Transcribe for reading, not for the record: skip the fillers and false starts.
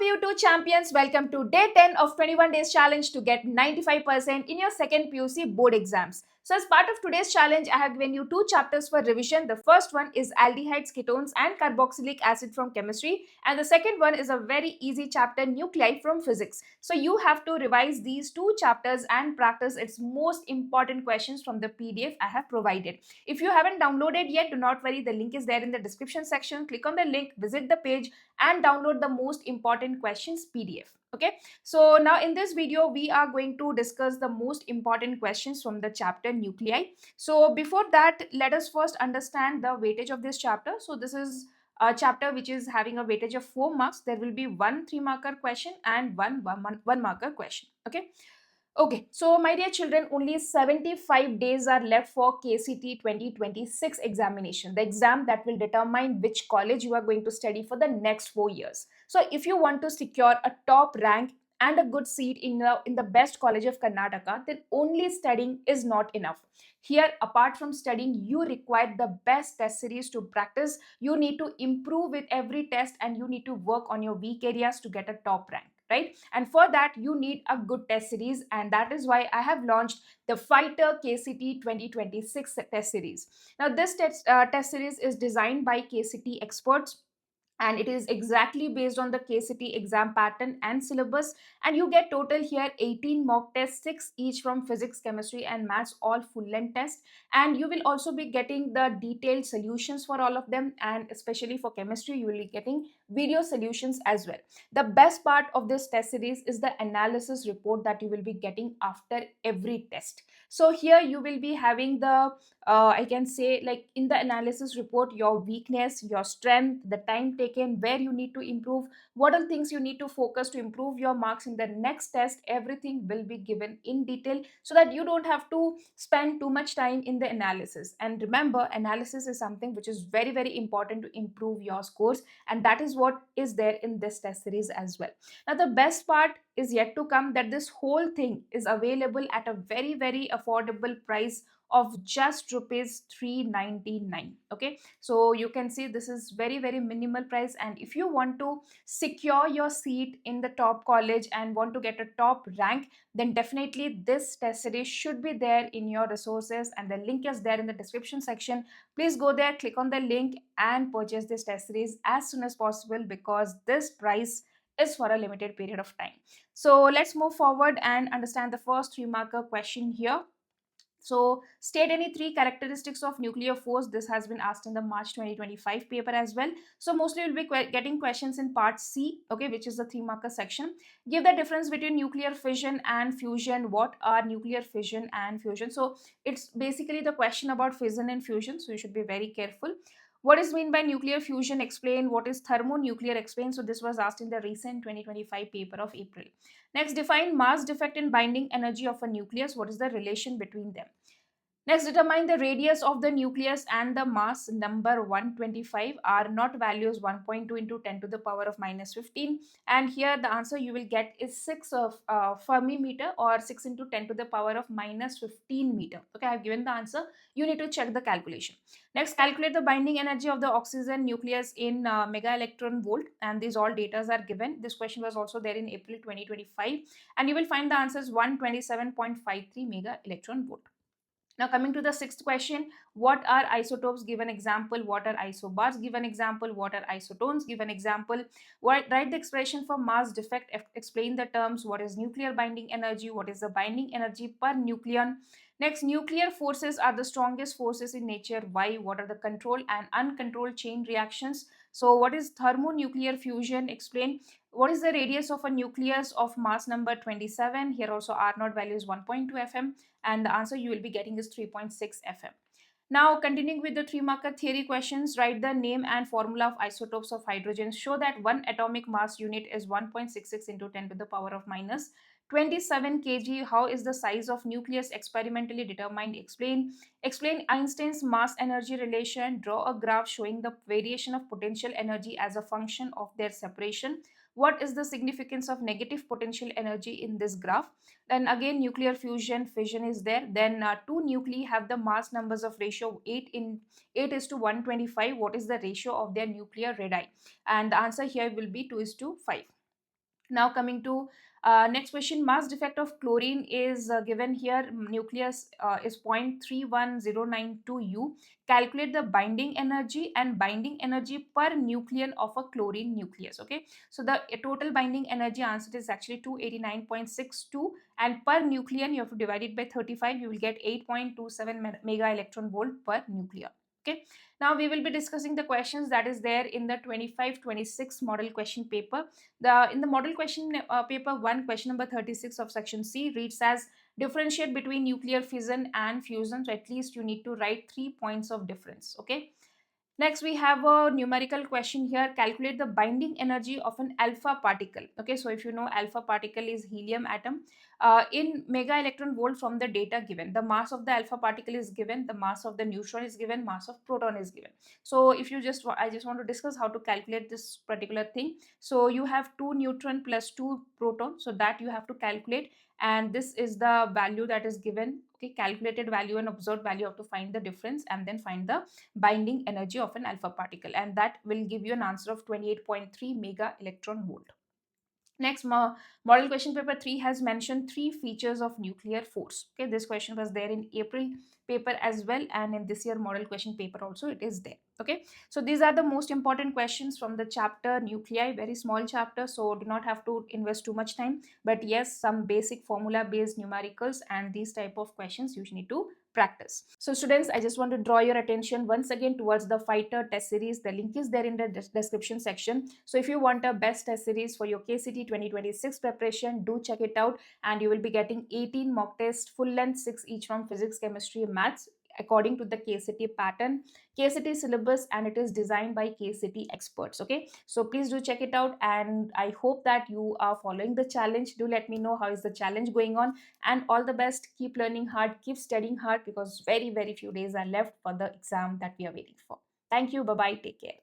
YouTube champions, welcome to day 10 of 21 days challenge to get 95% in your second PUC board exams. So as part of today's challenge, I have given you two chapters for revision. The first one is aldehydes, ketones and carboxylic acid from chemistry, and the second one is a very easy chapter, nuclei from physics. So you have to revise these two chapters and practice its most important questions from the PDF I have provided. If you haven't downloaded yet, do not worry, the link is there in the description section. Click on the link, visit the page and download the most important questions PDF. Okay, so now in this video we are going to discuss the most important questions from the chapter nuclei. So before that, let us first understand the weightage of this chapter. So this is a chapter which is having a weightage of 4 marks. There will be one 3-marker question and one marker question. Okay, so my dear children, only 75 days are left for KCT 2026 examination, the exam that will determine which college you are going to study for the next 4 years. So if you want to secure a top rank and a good seat in the best college of Karnataka, then only studying is not enough. Here, apart from studying, you require the best test series to practice. You need to improve with every test and you need to work on your weak areas to get a top rank, right? And for that you need a good test series, and that is why I have launched the Fighter KCT 2026 test series. Now this test series is designed by KCT experts, and it is exactly based on the KCT exam pattern and syllabus, and you get total here 18 mock tests, 6 each from physics, chemistry and maths, all full length tests, and you will also be getting the detailed solutions for all of them, and especially for chemistry you will be getting video solutions as well. The best part of this test series is the analysis report that you will be getting after every test. So here you will be having the I can say, like, in the analysis report, your weakness, your strength, the time taken, where you need to improve, what are things you need to focus to improve your marks in the next test. Everything will be given in detail so that you don't have to spend too much time in the analysis. And remember, analysis is something which is very, very important to improve your scores, and that is what is there in this test series as well. Now, the best part is yet to come, that this whole thing is available at a very, very affordable price of just rupees 399. Okay, so you can see this is very, very minimal price, and if you want to secure your seat in the top college and want to get a top rank, then definitely this test series should be there in your resources, and the link is there in the description section. Please go there, click on the link and purchase this test series as soon as possible, because this price is for a limited period of time. So let's move forward and understand the first 3-marker question here. So state any 3 characteristics of nuclear force. This has been asked in the March 2025 paper as well. So mostly you'll be getting questions in part C, okay, which is the 3-marker section. Give the difference between nuclear fission and fusion. What are nuclear fission and fusion? So it's basically the question about fission and fusion, so you should be very careful. What is mean by nuclear fusion? Explain. What is thermonuclear? Explain. So this was asked in the recent 2025 paper of April. Next, define mass defect and binding energy of a nucleus. What is the relation between them? Next, determine the radius of the nucleus and the mass number 125 are not values 1.2 into 10 to the power of minus 15. And here the answer you will get is 6 of Fermi meter, or 6 into 10 to the power of minus 15 meter. Okay, I have given the answer. You need to check the calculation. Next, calculate the binding energy of the oxygen nucleus in mega electron volt. And these all data are given. This question was also there in April 2025. And you will find the answers 127.53 mega electron volt. Now coming to the 6th question, what are isotopes? Give an example. What are isobars? Give an example. What are isotones? Give an example. Write the expression for mass defect. Explain the terms. What is nuclear binding energy? What is the binding energy per nucleon? Next, nuclear forces are the strongest forces in nature. Why? What are the controlled and uncontrolled chain reactions? So what is thermonuclear fusion? Explain. What is the radius of a nucleus of mass number 27? Here also R naught value is 1.2 fm, and the answer you will be getting is 3.6 fm. Now, continuing with the 3-marker theory questions, write the name and formula of isotopes of hydrogen. Show that one atomic mass unit is 1.66 into 10 to the power of minus 27 kg. How is the size of nucleus experimentally determined? Explain. Explain Einstein's mass energy relation. Draw a graph showing the variation of potential energy as a function of their separation. What is the significance of negative potential energy in this graph? Then again, nuclear fusion, fission is there. Then two nuclei have the mass numbers of ratio 8 is to 125. What is the ratio of their nuclear radii? And the answer here will be 2 is to 5. Now coming to next question, mass defect of chlorine is given here. Nucleus is 0.31092 U. Calculate the binding energy and binding energy per nucleon of a chlorine nucleus. Okay, so the total binding energy answer is actually 289.62, and per nucleon you have to divide it by 35. You will get 8.27 mega electron volt per nucleon. Okay, now we will be discussing the questions that is there in the 25-26 model question paper. In the model question paper 1, question number 36 of section C reads as differentiate between nuclear fission and fusion. So at least you need to write 3 points of difference. Okay. Next, we have a numerical question here. Calculate the binding energy of an alpha particle. Okay, so if you know, alpha particle is helium atom. In mega electron volt from the data given, the mass of the alpha particle is given, the mass of the neutron is given, mass of proton is given. So if you just, I just want to discuss how to calculate this particular thing. So you have 2 neutron plus 2 proton, so that you have to calculate, and this is the value that is given. Okay, calculated value and observed value, you have to find the difference and then find the binding energy of an alpha particle, and that will give you an answer of 28.3 mega electron volt. Next, model question paper 3 has mentioned 3 features of nuclear force. Okay, this question was there in April paper as well, and in this year model question paper also it is there. Okay, so these are the most important questions from the chapter nuclei, very small chapter, so do not have to invest too much time, but yes, some basic formula based numericals and these type of questions you need to practice. So students, I just want to draw your attention once again towards the fighter test series. The link is there in the description section. So if you want a best test series for your KCT 2026 preparation, do check it out, and you will be getting 18 mock tests, full length, 6 each from physics, chemistry, maths, according to the KCT pattern, KCT syllabus, and it is designed by KCT experts. Okay, so please do check it out, and I hope that you are following the challenge. Do let me know how is the challenge going on, and all the best. Keep learning hard, keep studying hard, because very few days are left for the exam that we are waiting for. Thank you. Bye bye. Take care.